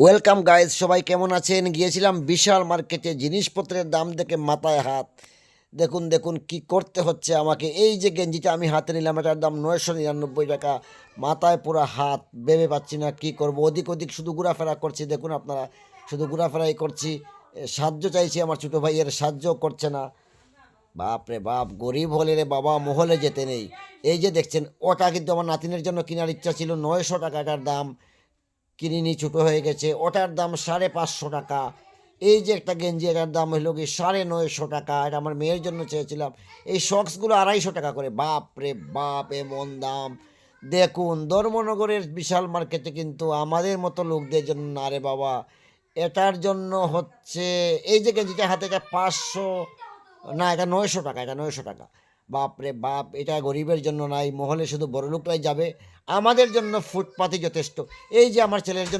Welcome guys, সবাই কেমন আছেন? গিয়েছিলাম বিশাল মার্কেটে, জিনিসপত্রের দাম দেখে মাথায় হাত। দেখুন দেখুন কি করতে হচ্ছে আমাকে। এই যে গেঞ্জিটা আমি হাতে নিলাম, এটার দাম 999 টাকা। মাথায় পুরো হাত, ভেবে পাচ্ছি না কি করব। ওদিক ওদিক শুধু ঘোরাফেরা করছি, দেখুন আপনারা, শুধু ঘোরাফেরাই করছি। সাহায্য চাইছি আমার ছোটো ভাইয়ের, সাহায্য করছে না। বাপ রে বাপ, গরিব হলে রে বাবা মহলে যেতে নেই। এই যে দেখছেন, ওটা কিন্তু আমার নাতিনের জন্য কেনার ইচ্ছা ছিল, 900 টাকাটার দাম। কিনিনি, ছোটো হয়ে গেছে। ওটার দাম 550 টাকা। এই যে একটা গেঞ্জি, এটার দাম হলো কি 950 টাকা। এটা আমার মেয়ের জন্য চেয়েছিলাম। এই শক্সগুলো 250 টাকা করে। বাপ রে বাপ, এমন দাম! দেখুন, ধর্মনগরের বিশাল মার্কেটে কিন্তু আমাদের মতো লোকদের জন্য না রে বাবা। এটার জন্য হচ্ছে, এই যে গেঞ্জিটা হাতে, এটা 500, না এটা 900 টাকা, এটা 900 টাকা। বাপ রে বাপ, এটা গরিবের জন্য নাই, মহলে শুধু বড় লোকরাই যাবে। আমাদের জন্য ফুটপাতই যথেষ্ট। এই যে আমার ছেলের জন্য